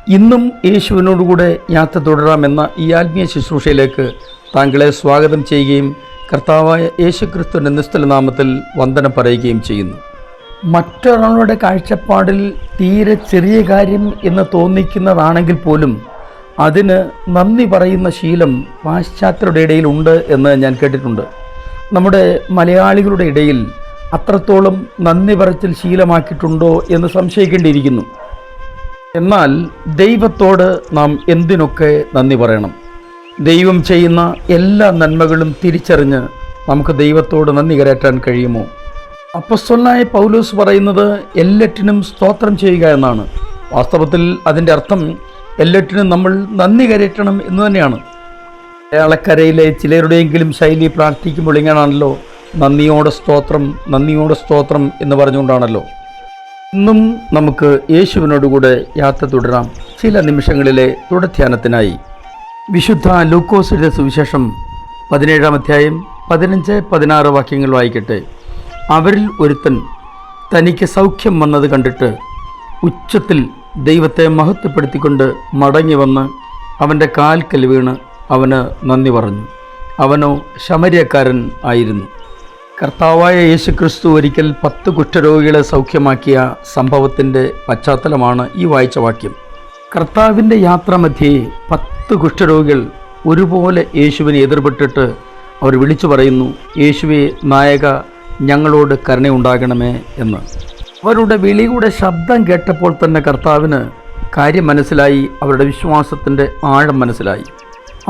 ഇന്നും യേശുവിനോടുകൂടെ യാത്ര തുടരാമെന്ന ഈ ആത്മീയ ശുശ്രൂഷയിലേക്ക് താങ്കളെ സ്വാഗതം ചെയ്യുകയും കർത്താവായ യേശുക്രിസ്തുവിൻ്റെ നിസ്തുല നാമത്തിൽ വന്ദനം പറയുകയും ചെയ്യുന്നു. മറ്റൊരാളുടെ കാഴ്ചപ്പാടിൽ തീരെ ചെറിയ കാര്യം എന്ന് തോന്നിക്കുന്നതാണെങ്കിൽ പോലും അതിന് നന്ദി പറയുന്ന ശീലം പാശ്ചാത്യരുടെ ഇടയിലുണ്ട് എന്ന് ഞാൻ കേട്ടിട്ടുണ്ട്. നമ്മുടെ മലയാളികളുടെ ഇടയിൽ അത്രത്തോളം നന്ദി പറച്ചിൽ ശീലമാക്കിയിട്ടുണ്ടോ എന്ന് സംശയിക്കേണ്ടിയിരിക്കുന്നു. എന്നാൽ ദൈവത്തോട് നാം എന്തിനൊക്കെ നന്ദി പറയണം? ദൈവം ചെയ്യുന്ന എല്ലാ നന്മകളും തിരിച്ചറിഞ്ഞ് നമുക്ക് ദൈവത്തോട് നന്ദി കരയറ്റാൻ കഴിയുമോ? അപ്പോസ്തലനായ പൗലോസ് പറയുന്നത് എല്ലാറ്റിനും സ്തോത്രം ചെയ്യുക എന്നാണ്. വാസ്തവത്തിൽ അതിൻ്റെ അർത്ഥം എല്ലാറ്റിനും നമ്മൾ നന്ദി കരയറ്റണം എന്ന് തന്നെയാണ്. മലയാളക്കരയിലെ ചിലരുടെയെങ്കിലും ശൈലി പ്രാർത്ഥിക്കുമ്പോൾ ഇങ്ങനെയാണല്ലോ, നന്ദിയോടെ സ്തോത്രം, നന്ദിയോടെ സ്തോത്രം എന്ന് പറഞ്ഞുകൊണ്ടാണല്ലോ. ഇന്നും നമുക്ക് യേശുവിനോടുകൂടെ യാത്ര തുടരാം. ചില നിമിഷങ്ങളിലെ തുടർധ്യാനത്തിനായി വിശുദ്ധ ലൂക്കോസിന്റെ സുവിശേഷം 17-ാം അധ്യായം 15-16 വാക്യങ്ങൾ വായിക്കട്ടെ. അവരിൽ ഒരുത്തൻ തനിക്ക് സൗഖ്യം വന്നത് കണ്ടിട്ട് ഉച്ചത്തിൽ ദൈവത്തെ മഹത്വപ്പെടുത്തിക്കൊണ്ട് മടങ്ങി വന്ന് അവൻ്റെ കാൽക്കൽ വീണ് അവന് നന്ദി പറഞ്ഞു. അവനോ ശമര്യക്കാരൻ ആയിരുന്നു. കർത്താവായ യേശുക്രിസ്തു ഒരിക്കൽ 10 കുഷ്ഠരോഗികളെ സൗഖ്യമാക്കിയ സംഭവത്തിൻ്റെ പശ്ചാത്തലമാണ് ഈ വായിച്ച വാക്യം. കർത്താവിൻ്റെ യാത്രാമധ്യേ 10 കുഷ്ഠരോഗികൾ ഒരുപോലെ യേശുവിനെ എതിർപ്പെട്ടിട്ട് അവർ വിളിച്ചു പറയുന്നു, യേശുവേ നായക, ഞങ്ങളോട് കരുണയുണ്ടാകണമേ എന്ന്. അവരുടെ വിളിയുടെ ശബ്ദം കേട്ടപ്പോൾ തന്നെ കർത്താവിന് കാര്യം മനസ്സിലായി, അവരുടെ വിശ്വാസത്തിൻ്റെ ആഴം മനസ്സിലായി.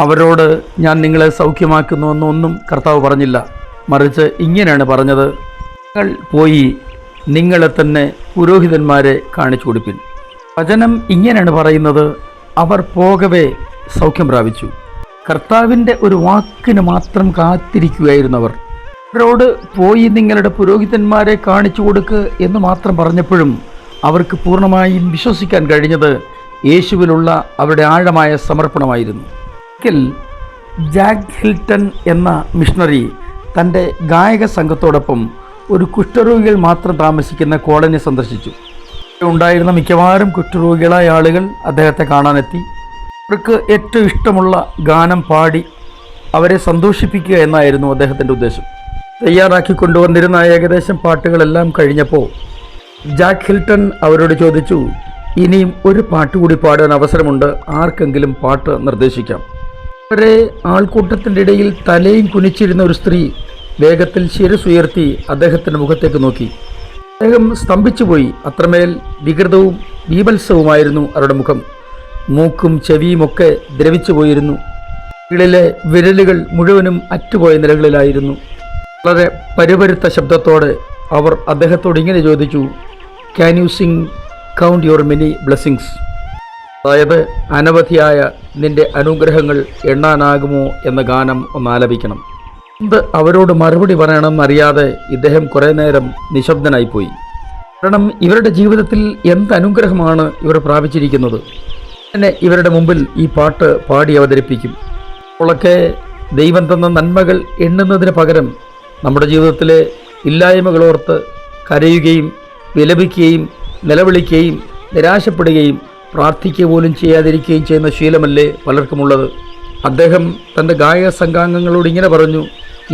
അവരോട് ഞാൻ നിങ്ങളെ സൗഖ്യമാക്കുന്നുവെന്നൊന്നും കർത്താവ് പറഞ്ഞില്ല. മറിച്ച് ഇങ്ങനെയാണ് പറഞ്ഞത്, നിങ്ങൾ പോയി നിങ്ങളെ തന്നെ പുരോഹിതന്മാരെ കാണിച്ചു കൊടുപ്പിൻ. വചനം ഇങ്ങനെയാണ് പറയുന്നത്, അവർ പോകവേ സൗഖ്യം പ്രാപിച്ചു. കർത്താവിൻ്റെ ഒരു വാക്കിന് മാത്രം കാത്തിരിക്കുകയായിരുന്നു അവർ. അവരോട് പോയി നിങ്ങളുടെ പുരോഹിതന്മാരെ കാണിച്ചു കൊടുക്ക് എന്ന് മാത്രം പറഞ്ഞപ്പോഴും അവർക്ക് പൂർണ്ണമായും വിശ്വസിക്കാൻ കഴിഞ്ഞത് യേശുവിലുള്ള അവരുടെ ആഴമായ സമർപ്പണമായിരുന്നു. ഒരിക്കൽ ജാക്ക് ഹിൽട്ടൺ എന്ന മിഷണറി തൻ്റെ ഗായക സംഘത്തോടൊപ്പം ഒരു കുഷ്ഠരോഗികൾ മാത്രം താമസിക്കുന്ന കോളനി സന്ദർശിച്ചു. ഉണ്ടായിരുന്ന മിക്കവാറും കുഷ്ഠരോഗികളായ ആളുകൾ അദ്ദേഹത്തെ കാണാനെത്തി. അവർക്ക് ഏറ്റവും ഇഷ്ടമുള്ള ഗാനം പാടി അവരെ സന്തോഷിപ്പിക്കുക എന്നായിരുന്നു അദ്ദേഹത്തിൻ്റെ ഉദ്ദേശം. തയ്യാറാക്കി കൊണ്ടുവന്നിരുന്ന ഏകദേശം പാട്ടുകളെല്ലാം കഴിഞ്ഞപ്പോൾ ജാക്ക് ഹിൽട്ടൺ അവരോട് ചോദിച്ചു, ഇനിയും ഒരു പാട്ട് കൂടി പാടാൻ അവസരമുണ്ട്, ആർക്കെങ്കിലും പാട്ട് നിർദ്ദേശിക്കാം. അവരെ ആൾക്കൂട്ടത്തിൻ്റെ ഇടയിൽ തലയും കുനിച്ചിരുന്ന ഒരു സ്ത്രീ വേഗത്തിൽ ശിരസുയർത്തി അദ്ദേഹത്തിൻ്റെ മുഖത്തേക്ക് നോക്കി. അദ്ദേഹം സ്തംഭിച്ചുപോയി. അത്രമേൽ വികൃതവും ബീഭത്സവുമായിരുന്നു അവരുടെ മുഖം. മൂക്കും ചെവിയുമൊക്കെ ദ്രവിച്ചു പോയിരുന്നു. കൈകളിലെ വിരലുകൾ മുഴുവനും അറ്റുപോയ നിലകളിലായിരുന്നു. വളരെ പരുപരുത്ത ശബ്ദത്തോടെ അവർ അദ്ദേഹത്തോട് ഇങ്ങനെ ചോദിച്ചു, can you sing count your many blessings? അതായത്, അനവധിയായ നിന്റെ അനുഗ്രഹങ്ങൾ എണ്ണാനാകുമോ എന്ന ഗാനം ഒന്നാലപിക്കണം. ഇത് അവരോട് മറുപടി പറയണമെന്നറിയാതെ ഇദ്ദേഹം കുറേ നേരം നിശബ്ദനായിപ്പോയി. കാരണം ഇവരുടെ ജീവിതത്തിൽ എന്ത് അനുഗ്രഹമാണ് ഇവർ പ്രാപിച്ചിരിക്കുന്നത്. അങ്ങനെ ഇവരുടെ മുമ്പിൽ ഈ പാട്ട് പാടി അവതരിപ്പിക്കും. അപ്പോഴൊക്കെ ദൈവം തന്ന നന്മകൾ എണ്ണുന്നതിന് പകരം നമ്മുടെ ജീവിതത്തിലെ ഇല്ലായ്മകളോർത്ത് കരയുകയും വിലപിക്കുകയും നിലവിളിക്കുകയും നിരാശപ്പെടുകയും പ്രാർത്ഥിക്കുക പോലും ചെയ്യാതിരിക്കുകയും ചെയ്യുന്ന ശീലമല്ലേ പലർക്കുമുള്ളത്. അദ്ദേഹം തൻ്റെ ഗായക സംഘാംഗങ്ങളോട് ഇങ്ങനെ പറഞ്ഞു,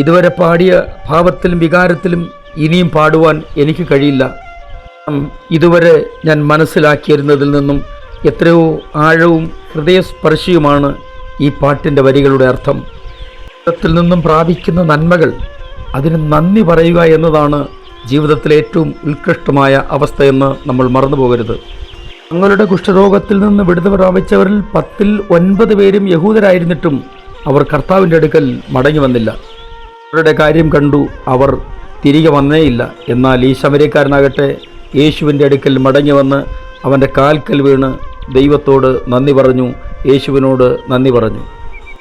ഇതുവരെ പാടിയ ഭാവത്തിലും വികാരത്തിലും ഇനിയും പാടുവാൻ എനിക്ക് കഴിയില്ല. ഇതുവരെ ഞാൻ മനസ്സിലാക്കിയിരുന്നതിൽ നിന്നും എത്രയോ ആഴവും ഹൃദയസ്പർശിയുമാണ് ഈ പാട്ടിൻ്റെ വരികളുടെ അർത്ഥം. ജീവിതത്തിൽ നിന്നും പ്രാപിക്കുന്ന നന്മകൾ, അതിന് നന്ദി പറയുക എന്നതാണ് ജീവിതത്തിലെ ഏറ്റവും ഉത്കൃഷ്ടമായ അവസ്ഥയെന്ന് നമ്മൾ മറന്നു പോകരുത്. തങ്ങളുടെ കുഷ്ഠരോഗത്തിൽ നിന്ന് വിടുതൽ പ്രാപിച്ചവരിൽ 10-ൽ 9 പേരും യഹൂദരായിരുന്നിട്ടും അവർ കർത്താവിൻ്റെ അടുക്കൽ മടങ്ങി വന്നില്ല. അവരുടെ കാര്യം കണ്ടു അവർ തിരികെ വന്നേയില്ല. എന്നാൽ ഈ ശമര്യക്കാരനാകട്ടെ യേശുവിൻ്റെ അടുക്കൽ മടങ്ങി വന്ന് അവൻ്റെ കാൽക്കൽ വീണ് ദൈവത്തോട് നന്ദി പറഞ്ഞു, യേശുവിനോട് നന്ദി പറഞ്ഞു.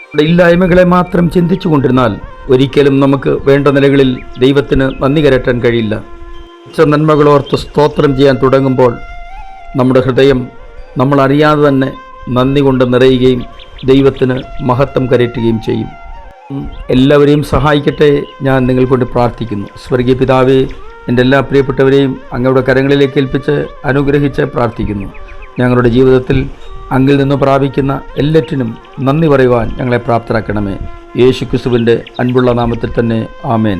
നമ്മുടെ ഇല്ലായ്മകളെ മാത്രം ചിന്തിച്ചു കൊണ്ടിരുന്നാൽ ഒരിക്കലും നമുക്ക് വേണ്ട നിലകളിൽ ദൈവത്തിന് നന്ദി കരറ്റാൻ കഴിയില്ല. നന്മകളോർത്ത് സ്തോത്രം ചെയ്യാൻ തുടങ്ങുമ്പോൾ നമ്മുടെ ഹൃദയം നമ്മൾ അറിയാതെ തന്നെ നന്ദി കൊണ്ട് നിറയുകയും ദൈവത്തിന് മഹത്വം കരയറ്റുകയും ചെയ്യും. എല്ലാവരെയും സഹായിക്കട്ടെ. ഞാൻ നിങ്ങൾ കൊണ്ട് പ്രാർത്ഥിക്കുന്നു. സ്വർഗീയ പിതാവേ, എൻ്റെ എല്ലാ പ്രിയപ്പെട്ടവരെയും അങ്ങയുടെ കരങ്ങളിലേക്ക് ഏൽപ്പിച്ച് അനുഗ്രഹിച്ച് പ്രാർത്ഥിക്കുന്നു. ഞങ്ങളുടെ ജീവിതത്തിൽ അങ്ങിൽ നിന്ന് പ്രാപിക്കുന്ന എല്ലാറ്റിനും നന്ദി പറയുവാൻ ഞങ്ങളെ പ്രാപ്തരാക്കണമേ. യേശുക്രിസ്തുവിൻ്റെ അൻപുള്ള നാമത്തിൽ തന്നെ ആമേൻ.